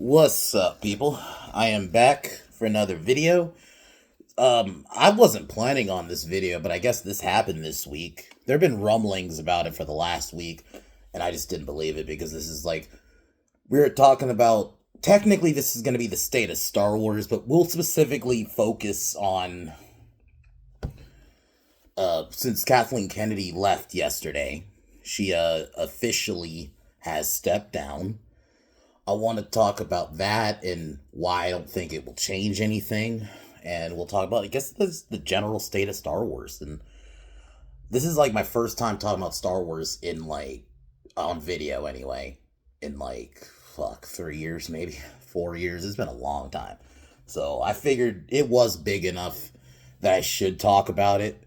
What's up, people? I am back for another video. I wasn't planning on this video, but I guess this happened this week. There have been rumblings about it for the last week, and I just didn't believe it because this is like we're talking about. Technically, this is going to be the state of Star Wars, but we'll specifically focus on since Kathleen Kennedy left yesterday. She officially has stepped down. I want to talk about that and why I don't think it will change anything. And we'll talk about, I guess, the general state of Star Wars. And this is like my first time talking about Star Wars in like, on video anyway. In like, 3 years, maybe 4 years. It's been a long time. So I figured it was big enough that I should talk about it.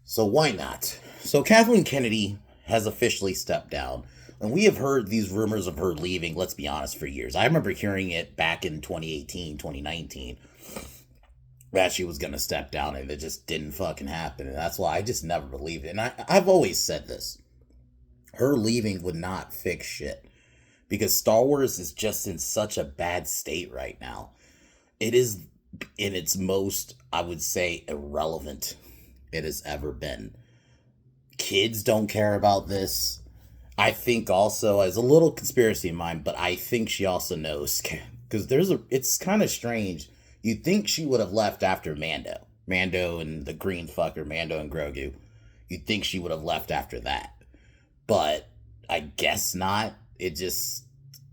So why not? So Kathleen Kennedy has officially stepped down. And we have heard these rumors of her leaving, let's be honest, for years. I remember hearing it back in 2018, 2019, that she was going to step down, and it just didn't fucking happen. And that's why I just never believed it. And I've always said this. Her leaving would not fix shit. Because Star Wars is just in such a bad state right now. It is in its most, I would say, irrelevant it has ever been. Kids don't care about this. I think also, as a little conspiracy in mind, but I think she also knows, because it's kind of strange. You'd think she would have left after Mando and the green fucker, Mando and Grogu. You'd think she would have left after that. But I guess not.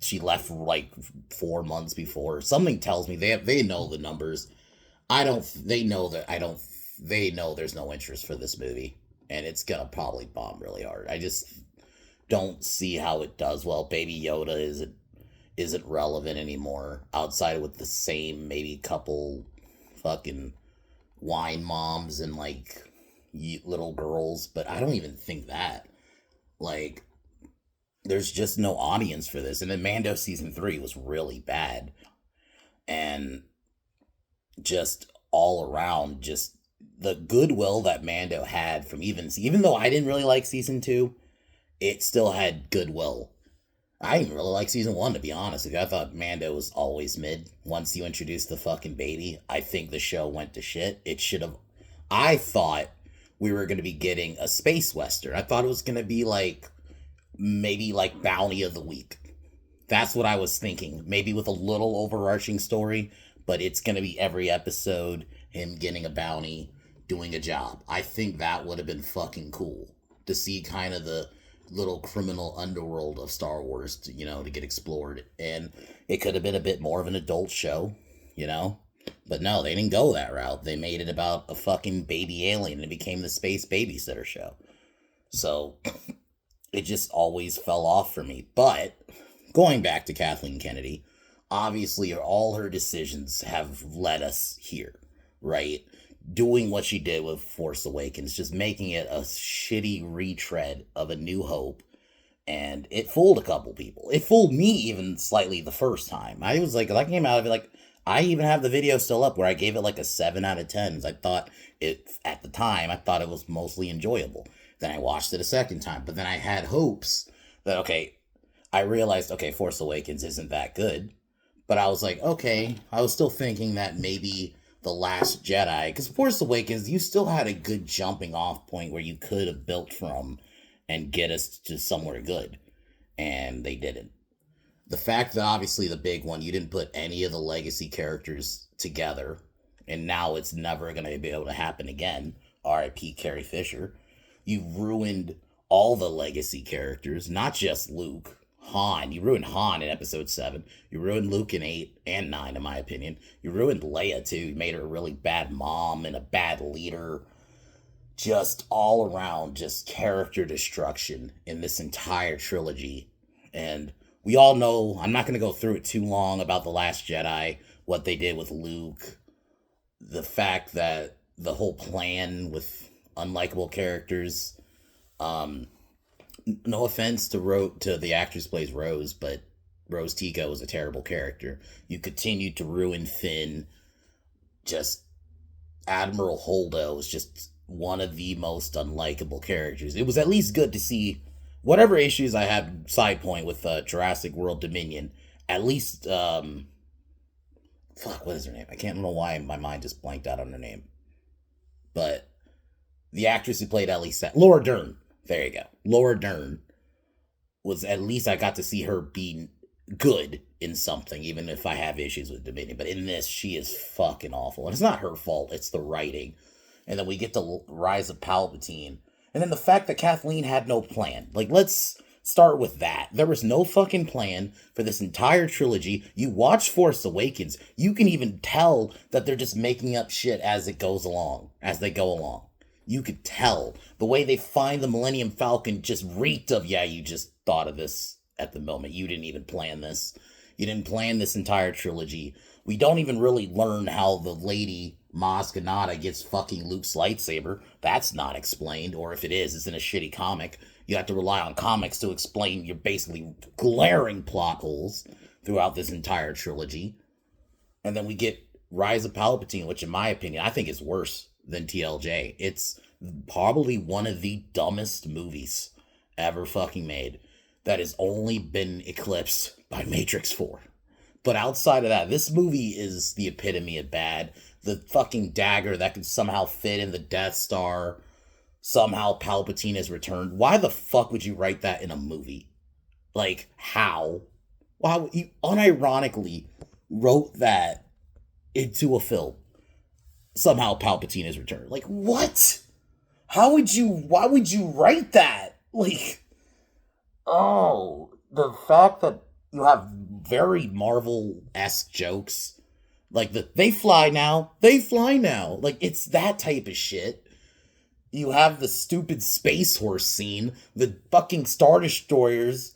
She left like 4 months before. Something tells me they know the numbers. They know there's no interest for this movie. And it's gonna probably bomb really hard. I just don't see how it does well. Baby Yoda isn't relevant anymore, outside with the same maybe couple fucking wine moms and like little girls, but I don't even think that. Like, there's just no audience for this. And then Mando season 3 was really bad, and just all around, just the goodwill that Mando had from even though I didn't really like season 2, it still had goodwill. I didn't really like season 1, to be honest with you. I thought Mando was always mid. Once you introduced the fucking baby, I think the show went to shit. It should have. I thought we were going to be getting a space western. I thought it was going to be like, maybe like Bounty of the Week. That's what I was thinking. Maybe with a little overarching story, but it's going to be every episode him getting a bounty, doing a job. I think that would have been fucking cool to see kind of the little criminal underworld of Star Wars to get explored. And it could have been a bit more of an adult show, But no, they didn't go that route. They made it about a fucking baby alien and it became the space babysitter show. So it just always fell off for me. But going back to Kathleen Kennedy, obviously all her decisions have led us here, right? Doing what she did with Force Awakens, just making it a shitty retread of A New Hope. And it fooled a couple people. It fooled me even slightly the first time. I was like, I came out of it like, I even have the video still up where I gave it like a 7 out of 10. I thought at the time, I thought it was mostly enjoyable. Then I watched it a second time, but then I had hopes that, okay, I realized, okay, Force Awakens isn't that good. But I was like, okay, I was still thinking that maybe The Last Jedi, because Force Awakens, you still had a good jumping off point where you could have built from and get us to somewhere good. And they didn't. The fact that obviously the big one, you didn't put any of the legacy characters together, and now it's never going to be able to happen again. R.I.P. Carrie Fisher. You ruined all the legacy characters, not just Luke. Han. You ruined Han in episode 7. You ruined Luke in 8 and 9, in my opinion. You ruined Leia, too. You made her a really bad mom and a bad leader. Just all around, just character destruction in this entire trilogy. And we all know, I'm not going to go through it too long about The Last Jedi, what they did with Luke, the fact that the whole plan with unlikable characters, no offense to the actress who plays Rose, but Rose Tico was a terrible character. You continued to ruin Finn. Just Admiral Holdo was just one of the most unlikable characters. It was at least good to see whatever issues I had side point with Jurassic World Dominion. At least, fuck, what is her name? I can't know why my mind just blanked out on her name. But the actress who played Ellie Laura Dern. There you go. Laura Dern was, at least I got to see her be good in something, even if I have issues with Dominion. But in this, she is fucking awful. And it's not her fault, it's the writing. And then we get the rise of Palpatine. And then the fact that Kathleen had no plan. Like, let's start with that. There was no fucking plan for this entire trilogy. You watch Force Awakens, you can even tell that they're just making up shit as it goes along, as they go along. You could tell. The way they find the Millennium Falcon just reeked of, yeah, you just thought of this at the moment. You didn't even plan this. You didn't plan this entire trilogy. We don't even really learn how the lady Maz Kanata gets fucking Luke's lightsaber. That's not explained, or if it is, it's in a shitty comic. You have to rely on comics to explain your basically glaring plot holes throughout this entire trilogy. And then we get Rise of Palpatine, which in my opinion, I think is worse than TLJ. It's probably one of the dumbest movies ever fucking made that has only been eclipsed by Matrix 4. But outside of that, this movie is the epitome of bad. The fucking dagger that could somehow fit in the Death Star. Somehow Palpatine has returned. Why the fuck would you write that in a movie? Like, how? Why you unironically wrote that into a film? Somehow Palpatine has returned. Like, what? Why would you write that? Like, oh, the fact that you have very Marvel-esque jokes. Like, they fly now. Like, it's that type of shit. You have the stupid Space Horse scene. The fucking Star Destroyers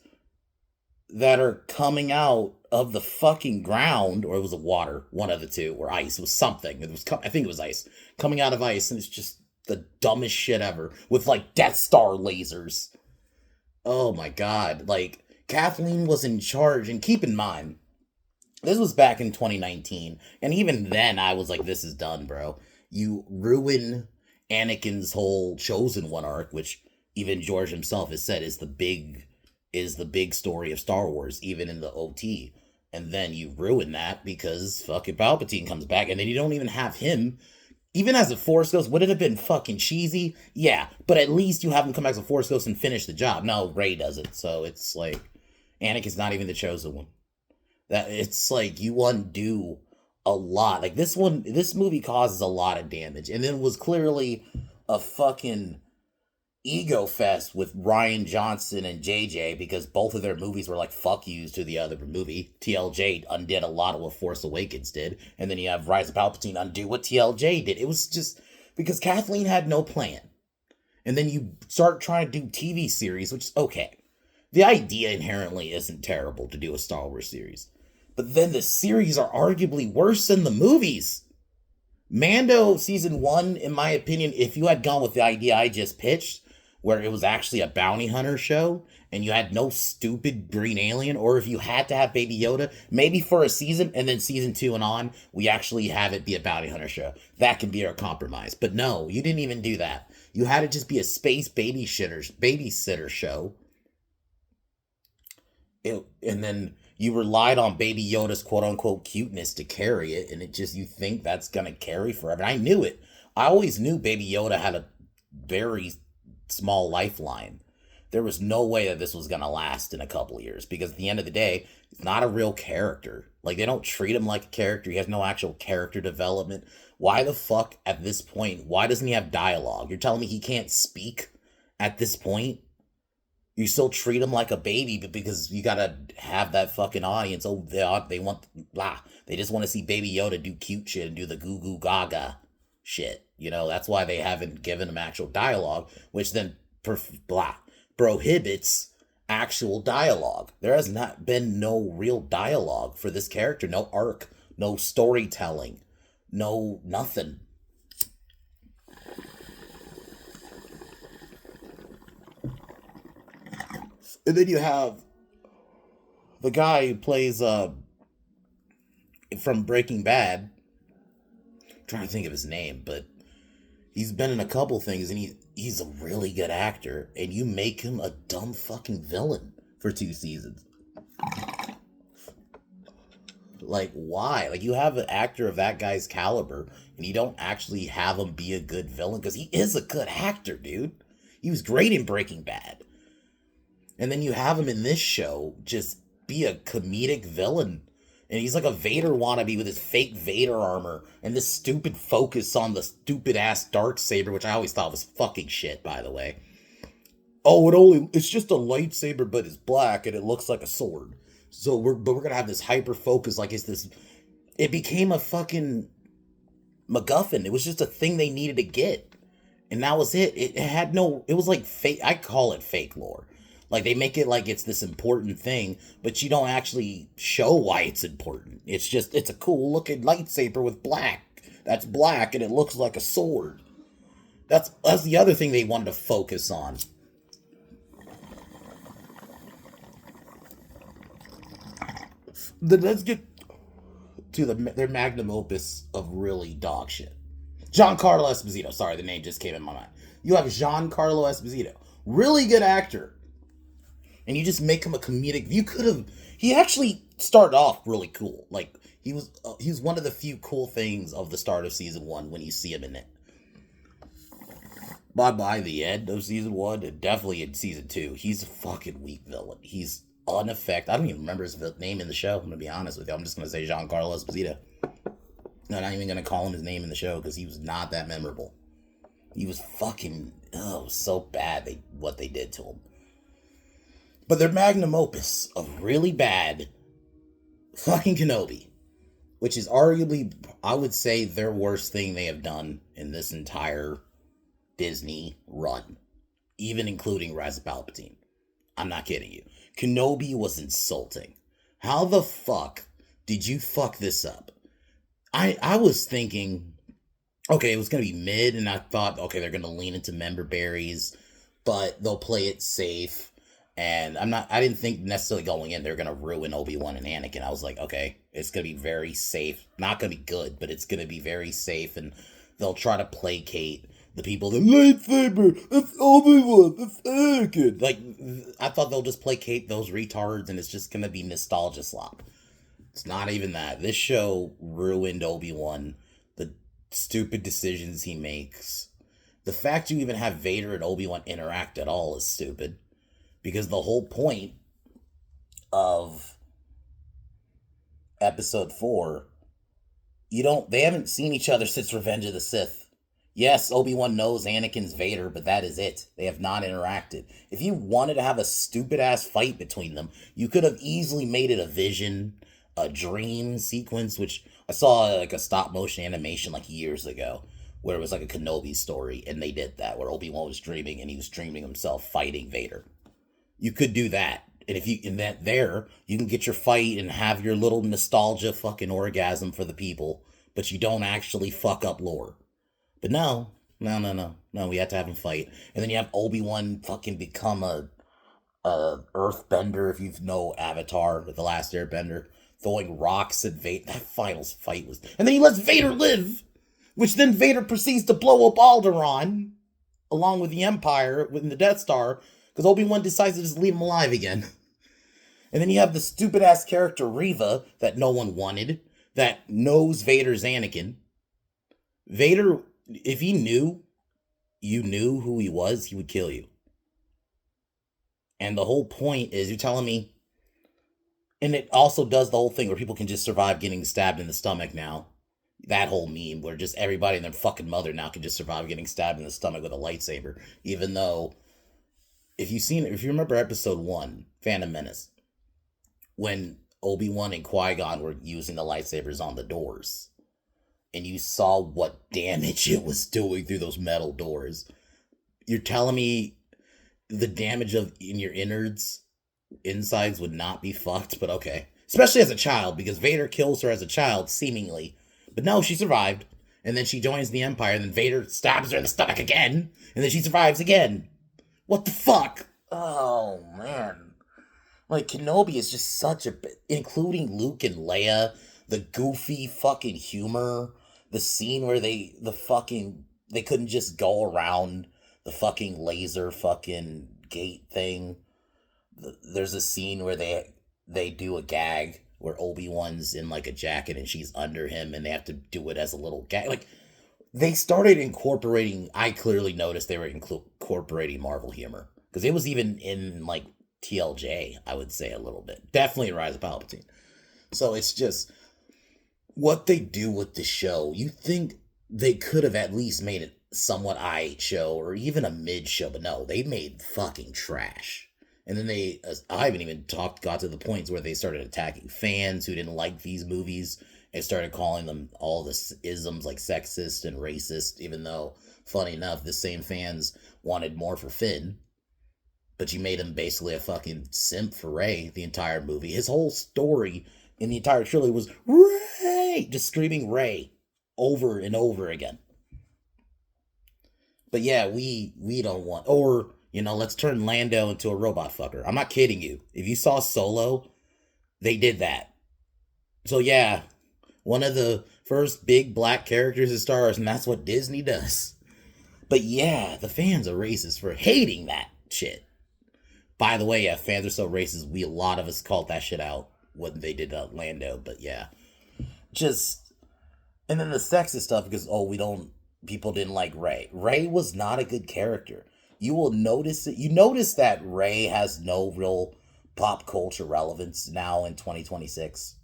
that are coming out of the fucking ground. Or it was water. One of the two. Or ice. It was something. I think it was ice. Coming out of ice. And it's just the dumbest shit ever. With, like, Death Star lasers. Oh, my God. Like, Kathleen was in charge. And keep in mind, this was back in 2019. And even then, I was like, this is done, bro. You ruin Anakin's whole Chosen One arc, which even George himself has said is the big story of Star Wars, even in the OT. And then you ruin that because fucking Palpatine comes back, and then you don't even have him. Even as a Force Ghost, would it have been fucking cheesy? Yeah, but at least you have him come back as a Force Ghost and finish the job. No, Rey does it, so it's like Anakin's not even the Chosen One. That it's like you undo a lot. Like this movie causes a lot of damage, and then was clearly a fucking ego fest with Rian Johnson and JJ because both of their movies were like fuck yous to the other movie. TLJ undid a lot of what Force Awakens did, and then you have Rise of Palpatine undo what TLJ did. It was just because Kathleen had no plan, and then you start trying to do TV series, which is okay. The idea inherently isn't terrible to do a Star Wars series. But then the series are arguably worse than the movies. Mando Season 1, in my opinion, if you had gone with the idea I just pitched, where it was actually a bounty hunter show, and you had no stupid green alien, or if you had to have Baby Yoda, maybe for a season, and then Season 2 and on, we actually have it be a bounty hunter show. That can be our compromise. But no, you didn't even do that. You had it just be a space babysitter show. And then you relied on Baby Yoda's quote-unquote cuteness to carry it, and you think that's gonna carry forever. And I knew it. I always knew Baby Yoda had a very small lifeline. There was no way that this was gonna last in a couple of years, because at the end of the day, he's not a real character. Like, they don't treat him like a character. He has no actual character development. Why the fuck, at this point, why doesn't he have dialogue? You're telling me he can't speak at this point? You still treat him like a baby, but because you gotta have that fucking audience. Oh, they want blah. They just want to see Baby Yoda do cute shit and do the goo goo gaga shit. You know, that's why they haven't given him actual dialogue, which then prohibits actual dialogue. There has not been no real dialogue for this character, no arc, no storytelling, no nothing. And then you have the guy who plays from Breaking Bad. I'm trying to think of his name, but he's been in a couple things, and he's a really good actor, and you make him a dumb fucking villain for 2 seasons. Like, why? Like, you have an actor of that guy's caliber, and you don't actually have him be a good villain because he is a good actor, dude. He was great in Breaking Bad. And then you have him in this show just be a comedic villain. And he's like a Vader wannabe with his fake Vader armor and this stupid focus on the stupid ass dark saber, which I always thought was fucking shit, by the way. Oh, it's just a lightsaber, but it's black and it looks like a sword. So we're gonna have this hyper focus, like it's this. It became a fucking MacGuffin. It was just a thing they needed to get, and that was it. It had no. It was like fake. I call it fake lore. Like they make it like it's this important thing, but you don't actually show why it's important. It's a cool looking lightsaber with black. That's black and it looks like a sword. That's the other thing they wanted to focus on. Let's get to their magnum opus of really dog shit. Giancarlo Esposito. Sorry, the name just came in my mind. You have Giancarlo Esposito, really good actor, and you just make him a comedic. You could have. He actually started off really cool. Like he was one of the few cool things of the start of season one when you see him in it. By the end of season one, and definitely in season two, he's a fucking weak villain. He's unaffected. I don't even remember his name in the show. I'm gonna be honest with you. I'm just gonna say Giancarlo Esposito. I'm not even gonna call him his name in the show because he was not that memorable. He was fucking so bad what they did to him. But their magnum opus of really bad fucking Kenobi, which is arguably, I would say, their worst thing they have done in this entire Disney run, even including Rise of Palpatine. I'm not kidding you. Kenobi was insulting. How the fuck did you fuck this up? I was thinking, okay, it was going to be mid, and I thought, okay, they're going to lean into member berries, but they'll play it safe. And I didn't think necessarily going in, they're going to ruin Obi-Wan and Anakin. I was like, okay, it's going to be very safe. Not going to be good, but it's going to be very safe, and they'll try to placate the people, the lightsaber, that's Obi-Wan, that's Anakin. Like, I thought they'll just placate those retards, and it's just going to be nostalgia slop. It's not even that. This show ruined Obi-Wan. The stupid decisions he makes. The fact you even have Vader and Obi-Wan interact at all is stupid. Because the whole point of episode 4, they haven't seen each other since Revenge of the Sith. Yes, Obi-Wan knows Anakin's Vader, but that is it. They have not interacted. If you wanted to have a stupid-ass fight between them, you could have easily made it a vision, a dream sequence, which I saw like a stop-motion animation like years ago, where it was like a Kenobi story, and they did that, where Obi-Wan was dreaming, and he was dreaming himself fighting Vader. You could do that. And if you, in that there, you can get your fight and have your little nostalgia fucking orgasm for the people, but you don't actually fuck up lore. But no, we had to have him fight. And then you have Obi-Wan fucking become a earthbender, if you know Avatar, The Last Airbender, throwing rocks at Vader. That final fight was... And then he lets Vader live, which then Vader proceeds to blow up Alderaan, along with the Empire, with the Death Star, because Obi-Wan decides to just leave him alive again. And then you have the stupid-ass character Reva that no one wanted, that knows Vader's Anakin. Vader, if he knew you knew who he was, he would kill you. And the whole point is, you're telling me... And it also does the whole thing where people can just survive getting stabbed in the stomach now. That whole meme where just everybody and their fucking mother now can just survive getting stabbed in the stomach with a lightsaber. Even though... If you remember episode 1, Phantom Menace, when Obi-Wan and Qui-Gon were using the lightsabers on the doors, and you saw what damage it was doing through those metal doors, you're telling me the damage in your insides would not be fucked, but okay. Especially as a child, because Vader kills her as a child, seemingly. But no, she survived, and then she joins the Empire, and then Vader stabs her in the stomach again, and then she survives again. What the fuck? Oh, man. Like, Kenobi is just such a... Including Luke and Leia, the goofy fucking humor, the scene where they couldn't just go around the fucking laser fucking gate thing. There's a scene where they do a gag where Obi-Wan's in like a jacket and she's under him and they have to do it as a little gag. Like, they started incorporating, I clearly noticed they were incorporating Marvel humor. Because it was even in like TLJ, I would say a little bit. Definitely in Rise of Palpatine. So it's just what they do with the show. You think they could have at least made it somewhat aight show or even a mid show, but no, they made fucking trash. And then I haven't even got to the points where they started attacking fans who didn't like these movies and started calling them all the isms like sexist and racist, even though, funny enough, the same fans wanted more for Finn. But you made him basically a fucking simp for Rey the entire movie. His whole story in the entire trilogy was Rey! Just screaming Rey over and over again. But yeah, we don't want, or, let's turn Lando into a robot fucker. I'm not kidding you. If you saw Solo, they did that. So yeah, one of the first big black characters in Star Wars, and that's what Disney does. But yeah, the fans are racist for hating that shit. By the way, yeah, fans are so racist, a lot of us called that shit out when they did Lando, but yeah. And then the sexist stuff, because, people didn't like Rey. Rey was not a good character. You will notice it. You notice that Rey has no real pop culture relevance now in 2026.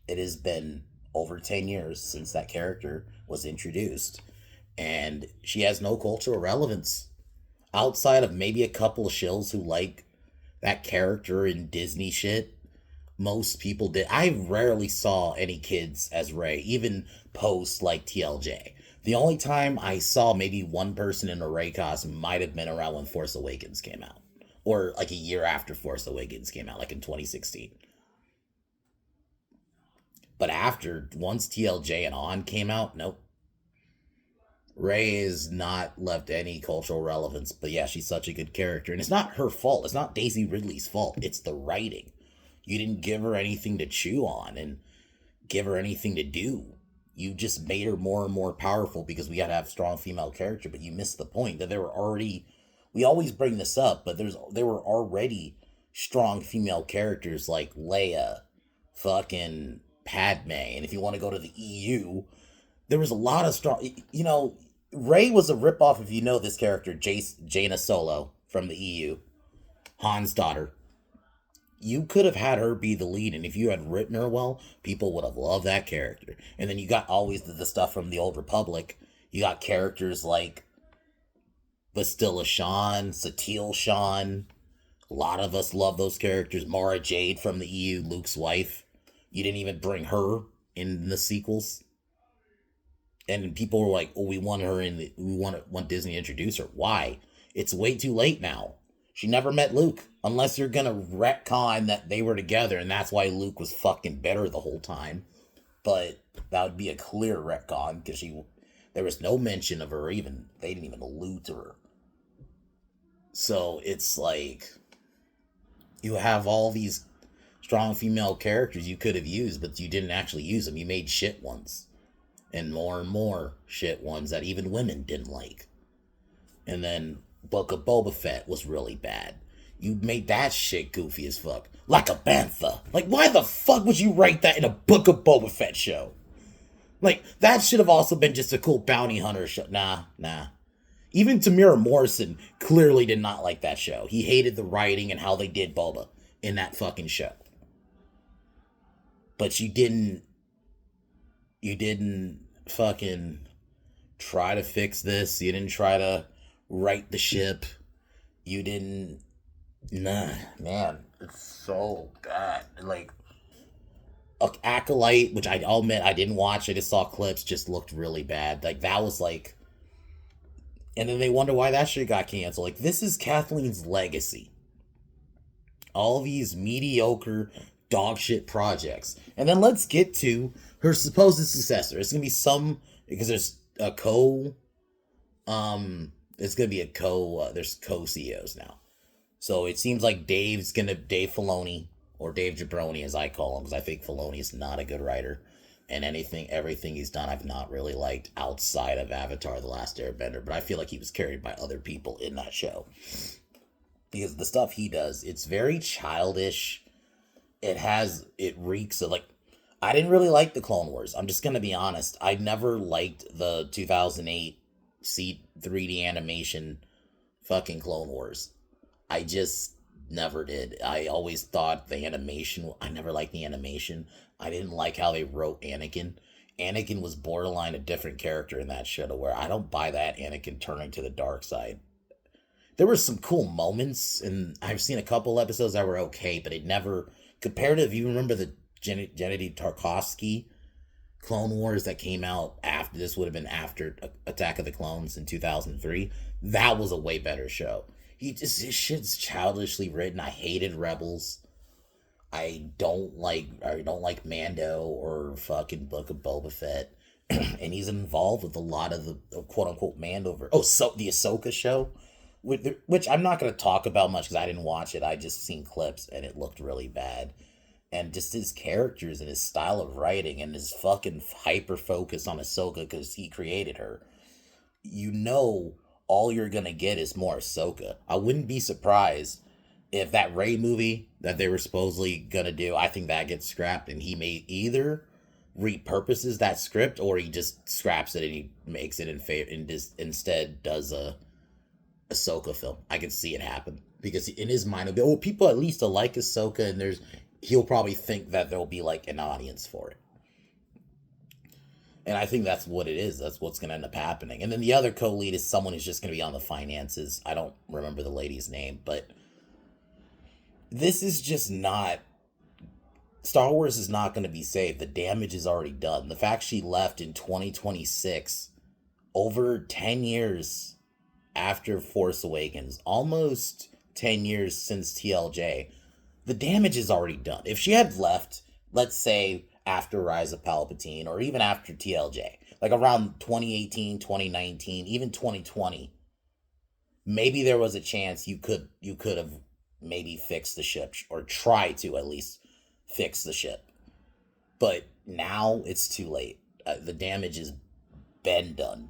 It has been over 10 years since that character was introduced, and she has no cultural relevance. Outside of maybe a couple of shills who like that character in Disney shit, most people did. I rarely saw any kids as Rey, even post like TLJ. The only time I saw maybe one person in a Rey costume might have been around when Force Awakens came out. Or like a year after Force Awakens came out, like in 2016. But once TLJ and On came out, nope. Rey has not left any cultural relevance, but yeah, she's such a good character. And it's not her fault. It's not Daisy Ridley's fault. It's the writing. You didn't give her anything to chew on and give her anything to do. You just made her more and more powerful because we gotta have strong female character, but you missed the point that there were already, we always bring this up, but there were already strong female characters like Leia, fucking Padme, and if you want to go to the EU, there was a lot of strong, Rey was a ripoff, if you know this character, Jaina Solo from the EU, Han's daughter. You could have had her be the lead, and if you had written her well, people would have loved that character. And then you got always the stuff from the Old Republic. You got characters like Bastilla Shan, Satele Shan. A lot of us love those characters. Mara Jade from the EU, Luke's wife. You didn't even bring her in the sequels. And people were like, "Oh, we want her we want Disney to introduce her." Why? It's way too late now. She never met Luke, unless you're gonna retcon that they were together, and that's why Luke was fucking better the whole time. But that would be a clear retcon because there was no mention of her. Even they didn't even allude to her. So it's like you have all these strong female characters you could have used, but you didn't actually use them. You made shit ones. And more shit ones that even women didn't like. And then Book of Boba Fett was really bad. You made that shit goofy as fuck. Like a bantha. Like, why the fuck would you write that in a Book of Boba Fett show? Like, that should have also been just a cool bounty hunter show. Nah. Even Tamira Morrison clearly did not like that show. He hated the writing and how they did Boba in that fucking show. But you didn't fucking try to fix this. You didn't try to right the ship. You didn't. Nah, man, it's so bad. Like, Acolyte, which I'll admit I didn't watch. I just saw clips. Just looked really bad. Like, that was like. And then they wonder why that shit got canceled. Like, this is Kathleen's legacy. All these mediocre dog shit projects. And then let's get to her supposed successor. It's gonna be because there's a there's co-CEOs now. So it seems like Dave Filoni, or Dave Jabroni as I call him, because I think Filoni is not a good writer. And everything he's done I've not really liked outside of Avatar: The Last Airbender, but I feel like he was carried by other people in that show. Because the stuff he does, it's very childish. it reeks of like, I didn't really like the Clone Wars. I'm just gonna be honest. I never liked the 2008 3D animation fucking Clone Wars. I just never did. I always thought the animation, I never liked the animation. I didn't like how they wrote Anakin. Anakin was borderline a different character in that show, to where I don't buy that Anakin turning to the dark side. There were some cool moments, and I've seen a couple episodes that were okay, but it never, compared to, if you remember the Gennady Tarkovsky Clone Wars that came out after, this would have been after Attack of the Clones in 2003, that was a way better show. His shit's childishly written. I hated Rebels. I don't like Mando or fucking Book of Boba Fett. And he's involved with a lot of the quote unquote Mandover. Oh, so the Ahsoka show, which I'm not going to talk about much because I didn't watch it. I just seen clips and it looked really bad. And just his characters and his style of writing and his fucking hyper focus on Ahsoka because he created her. You know, all you're gonna get is more Ahsoka. I wouldn't be surprised if that Rey movie that they were supposedly gonna do, I think that gets scrapped, and he may either repurposes that script or he just scraps it and he makes it in favor and just instead does a Ahsoka film. I can see it happen because in his mind it'll be, oh, people at least will like Ahsoka, and he'll probably think that there'll be like an audience for it. And I think that's what it is. That's what's going to end up happening. And then the other co-lead is someone who's just going to be on the finances. I don't remember the lady's name, but this is just not, Star Wars is not going to be saved. The damage is already done. The fact she left in 2026, over 10 years after Force Awakens, almost 10 years since TLJ, the damage is already done. If she had left, let's say after Rise of Palpatine or even after TLJ, like around 2018, 2019, even 2020, maybe there was a chance you could have maybe fixed the ship or try to at least fix the ship. But now it's too late. The damage has been done.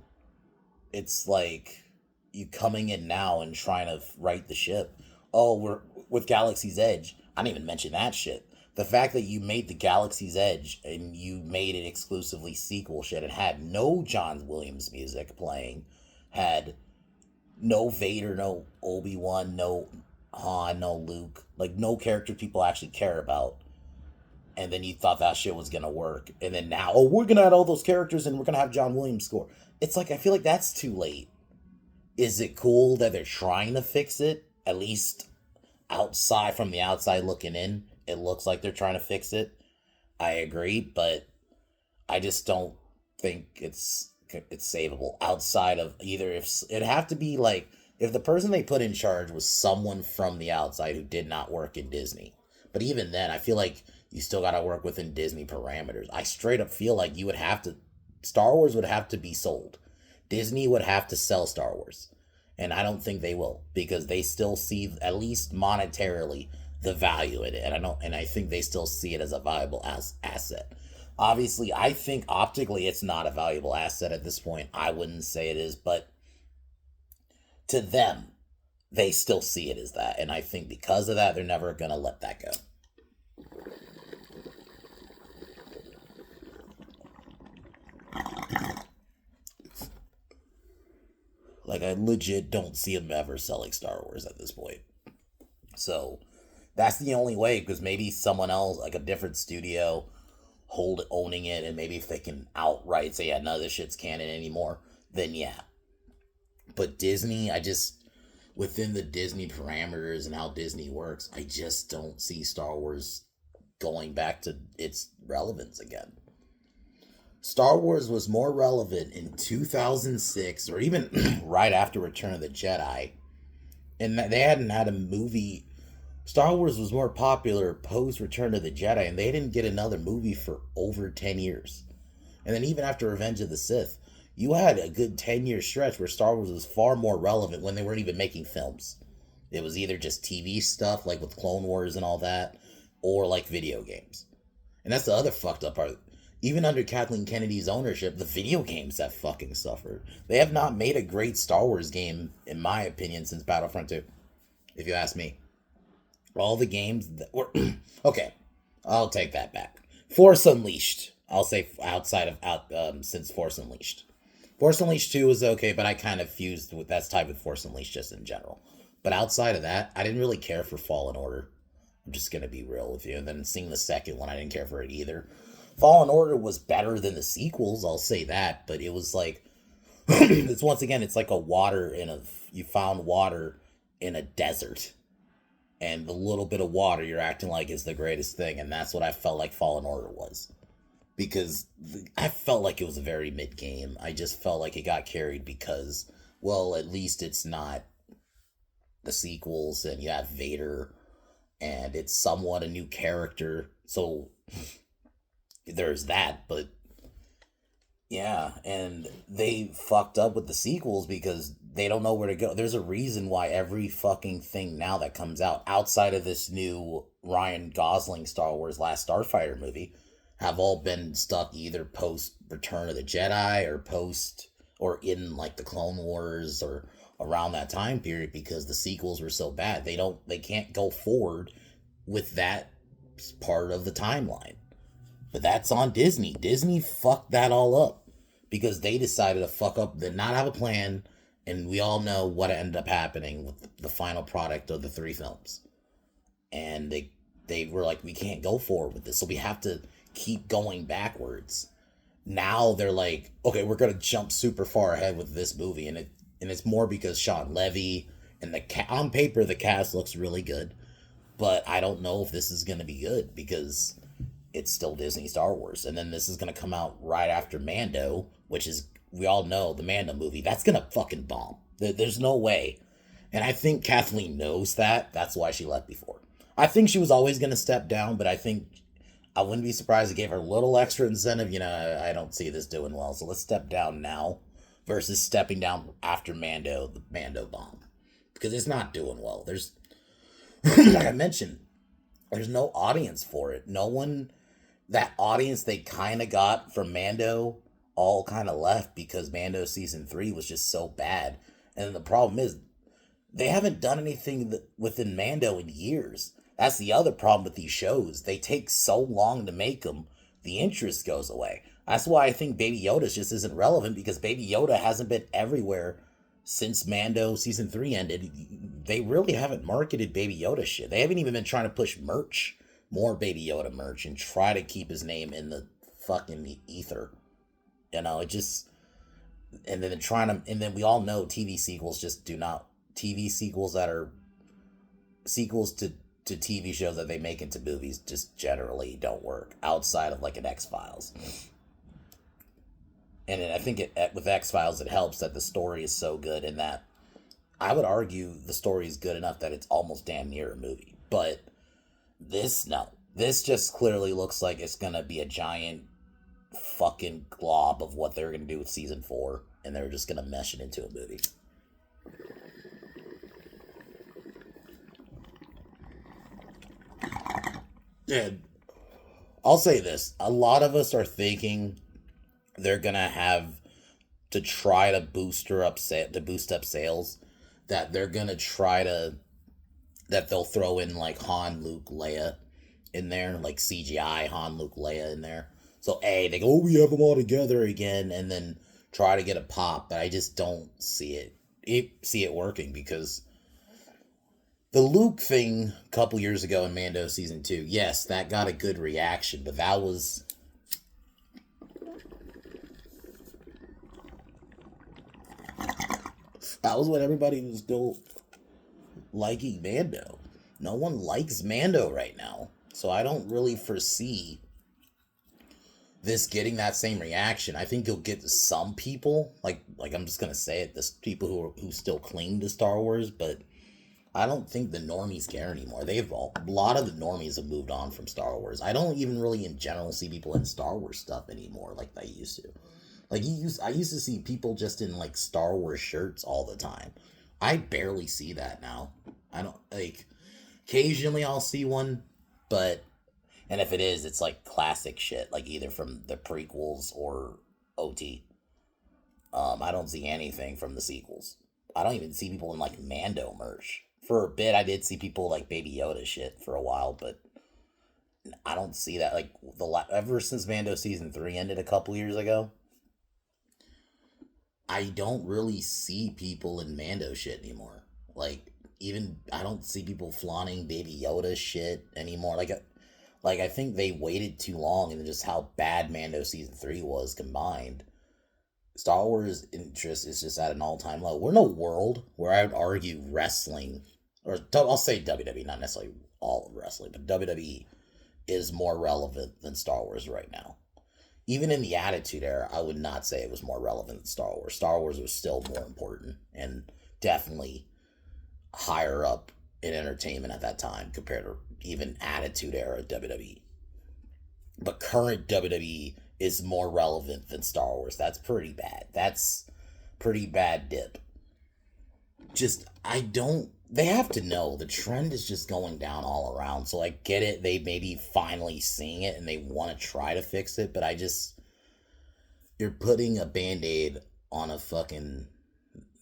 It's like you coming in now and trying to right the ship. Oh, we're with Galaxy's Edge. I didn't even mention that shit. The fact that you made the Galaxy's Edge and you made it exclusively sequel shit and had no John Williams music playing, had no Vader, no Obi-Wan, no Han, no Luke, like no character people actually care about. And then you thought that shit was gonna work. And then now, oh, we're gonna add all those characters and we're gonna have John Williams score. It's like, I feel like that's too late. Is it cool that they're trying to fix it? At least outside, from the outside looking in, it looks like they're trying to fix it. I agree, but I just don't think it's savable outside of either, if it'd have to be like if the person they put in charge was someone from the outside who did not work in Disney. But even then, I feel like you still got to work within Disney parameters. I straight up feel like you would have to, Star Wars would have to be sold. Disney would have to sell Star Wars. And I don't think they will, because they still see, at least monetarily, the value in it. And I think they still see it as a valuable asset. Obviously, I think optically it's not a valuable asset at this point. I wouldn't say it is, but to them, they still see it as that. And I think because of that, they're never going to let that go. Like, I legit don't see them ever selling Star Wars at this point. So, that's the only way, because maybe someone else, like a different studio, owning it, and maybe if they can outright say, yeah, none of this shit's canon anymore, then yeah. But Disney, within the Disney parameters and how Disney works, I just don't see Star Wars going back to its relevance again. Star Wars was more relevant in 2006, or even right after Return of the Jedi, and they hadn't had a movie. Star Wars was more popular post Return of the Jedi, and they didn't get another movie for over 10 years. And then even after Revenge of the Sith, you had a good 10-year stretch where Star Wars was far more relevant when they weren't even making films. It was either just TV stuff, like with Clone Wars and all that, or like video games. And that's the other fucked up part. Even under Kathleen Kennedy's ownership, the video games have fucking suffered. They have not made a great Star Wars game, in my opinion, since Battlefront 2, if you ask me. All the games that were... Okay. I'll take that back. Force Unleashed. I'll say outside of since Force Unleashed. Force Unleashed 2 was okay, but I kind of fused with that type of Force Unleashed just in general. But outside of that, I didn't really care for Fallen Order. I'm just gonna be real with you. And then seeing the second one, I didn't care for it either. Fallen Order was better than the sequels, I'll say that, but it was like it's once again, it's like a water in a you found water in a desert, and the little bit of water you're acting like is the greatest thing, and that's what I felt like Fallen Order was. Because I felt like it was a very mid game. I just felt like it got carried because, well, at least it's not the sequels, and you have Vader, and it's somewhat a new character. So there's that, but yeah, and they fucked up with the sequels because they don't know where to go. There's a reason why every fucking thing now that comes out outside of this new Ryan Gosling Star Wars Last Starfighter movie have all been stuck either post Return of the Jedi or post or in like the Clone Wars or around that time period because the sequels were so bad. They can't go forward with that part of the timeline. But that's on Disney. Disney fucked that all up because they decided to fuck up, did not have a plan, and we all know what ended up happening with the final product of the three films. And they were like, we can't go forward with this, so we have to keep going backwards. Now they're like, okay, we're gonna jump super far ahead with this movie, and it's more because Sean Levy and on paper the cast looks really good, but I don't know if this is gonna be good because it's still Disney Star Wars. And then this is going to come out right after Mando, which is, we all know the Mando movie, that's going to fucking bomb. There's no way. And I think Kathleen knows that. That's why she left before. I think she was always going to step down, but I think I wouldn't be surprised if it gave her a little extra incentive. You know, I don't see this doing well, so let's step down now versus stepping down after Mando, the Mando bomb. Because it's not doing well. There's, like I mentioned, there's no audience for it. No one, that audience they kind of got from Mando all kind of left because Mando season 3 was just so bad. And the problem is they haven't done anything within Mando in years. That's the other problem with these shows. They take so long to make them, the interest goes away. That's why I think Baby Yoda just isn't relevant because Baby Yoda hasn't been everywhere since Mando season 3 ended. They really haven't marketed Baby Yoda shit. They haven't even been trying to push merch, more Baby Yoda merch, and try to keep his name in the fucking ether. You know, it just, and then trying to, and then we all know TV sequels just do not, TV sequels that are sequels to TV shows that they make into movies just generally don't work outside of like an X Files. And I think with X Files it helps that the story is so good and that I would argue the story is good enough that it's almost damn near a movie. But this, no. This just clearly looks like it's gonna be a giant fucking glob of what they're gonna do with season 4, and they're just gonna mesh it into a movie. And I'll say this: a lot of us are thinking they're gonna have to try to boost up sales. That they're gonna try to that they'll throw in like Han, Luke, Leia in there, like CGI Han, Luke, Leia in there. So they go, oh, we have them all together again, and then try to get a pop. But I just don't see it working because the Luke thing a couple years ago in Mando season 2, yes, that got a good reaction, but that was when everybody was still liking Mando. No one likes Mando right now. So I don't really foresee this getting that same reaction. I think you'll get some people, like I'm just gonna say it, this people who still cling to Star Wars, but I don't think the normies care anymore. A lot of the normies have moved on from Star Wars. I don't even really in general see people in Star Wars stuff anymore like I used to. I used to see people just in like Star Wars shirts all the time. I barely see that now. I don't like occasionally I'll see one, but and if it is, it's like classic shit, like either from the prequels or OT. I don't see anything from the sequels. I don't even see people in like Mando merch. For a bit, I did see people like Baby Yoda shit for a while, but I don't see that. Like, ever since Mando season 3 ended a couple years ago, I don't really see people in Mando shit anymore. Like, even I don't see people flaunting Baby Yoda shit anymore. Like I think they waited too long, and just how bad Mando season 3 was combined. Star Wars interest is just at an all time low. We're in a world where I would argue wrestling, or I'll say WWE, not necessarily all of wrestling, but WWE is more relevant than Star Wars right now. Even in the Attitude Era, I would not say it was more relevant than Star Wars. Star Wars was still more important and definitely higher up in entertainment at that time compared to even Attitude Era WWE. But current WWE is more relevant than Star Wars. That's pretty bad. That's pretty bad dip. Just, I don't. They have to know the trend is just going down all around. So I get it. They may be finally seeing it and they want to try to fix it. But I just. You're putting a band aid on a fucking.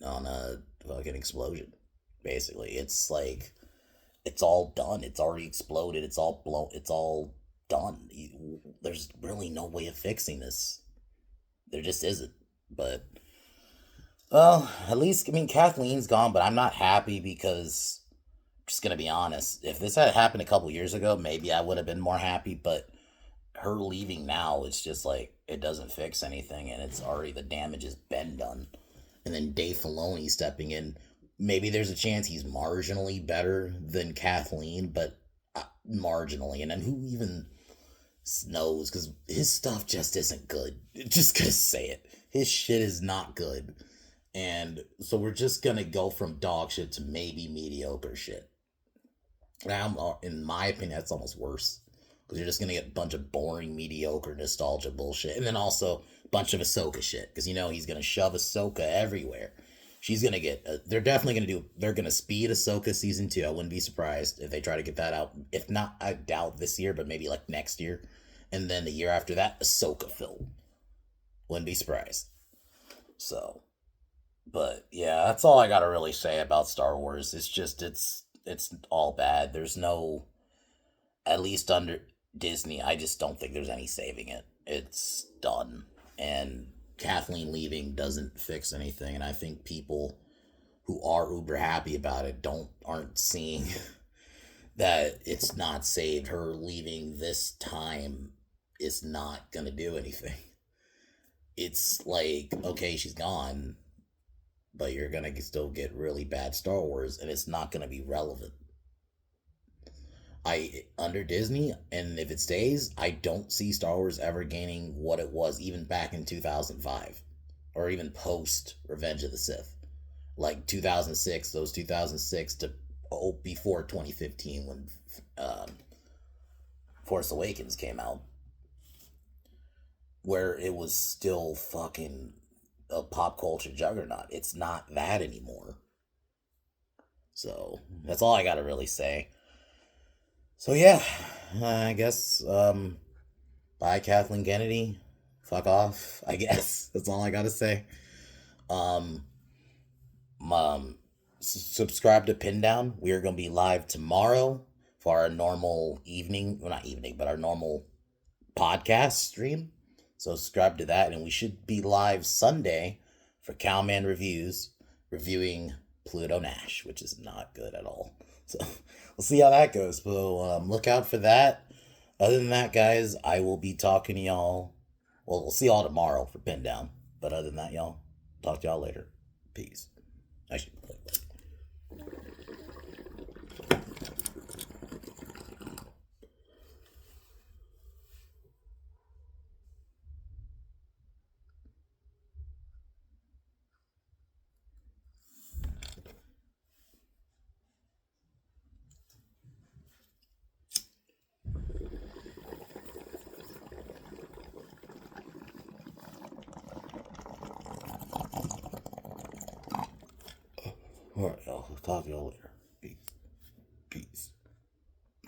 On a fucking explosion. Basically. It's like. It's all done. It's already exploded. It's all blown. It's all done. There's really no way of fixing this. There just isn't. But, well, at least, I mean, Kathleen's gone, but I'm not happy because, just gonna be honest, if this had happened a couple years ago, maybe I would have been more happy, but her leaving now, it's just like, it doesn't fix anything, and it's already, the damage has been done. And then Dave Filoni stepping in, maybe there's a chance he's marginally better than Kathleen, but marginally. And then who even knows? Because his stuff just isn't good. Just gonna say it. His shit is not good. And so we're just gonna go from dog shit to maybe mediocre shit. Now, in my opinion, that's almost worse. Because you're just gonna get a bunch of boring, mediocre, nostalgia bullshit. And then also a bunch of Ahsoka shit. Because he's gonna shove Ahsoka everywhere. She's gonna get. They're definitely gonna do. They're gonna speed Ahsoka season 2. I wouldn't be surprised if they try to get that out. If not, I doubt this year, but maybe like next year, and then the year after that, Ahsoka film. Wouldn't be surprised. So, but yeah, that's all I gotta really say about Star Wars. It's just it's all bad. There's no, at least under Disney, I just don't think there's any saving it. It's done, and Kathleen leaving doesn't fix anything, and I think people who are uber happy about it aren't seeing that it's not saved. Her leaving this time is not gonna do anything. It's like, okay, she's gone, but you're gonna still get really bad Star Wars, and it's not gonna be relevant. Under Disney, and if it stays, I don't see Star Wars ever gaining what it was even back in 2005, or even post Revenge of the Sith, like 2006, those 2006 to before 2015 when Force Awakens came out, where it was still fucking a pop culture juggernaut. It's not that anymore. So that's all I gotta really say. So yeah, I guess, bye Kathleen Kennedy. Fuck off, I guess. That's all I gotta say. Um, Subscribe to Pin Down. We are gonna be live tomorrow for our normal evening, well, not evening, but our normal podcast stream. So subscribe to that, and we should be live Sunday for Cowman Reviews, reviewing Pluto Nash, which is not good at all. So we'll see how that goes. So look out for that. Other than that, guys, I will be talking to y'all. Well, we'll see y'all tomorrow for Pin Down. But other than that, y'all, talk to y'all later. Peace. Actually, all right, y'all. Talk to y'all later.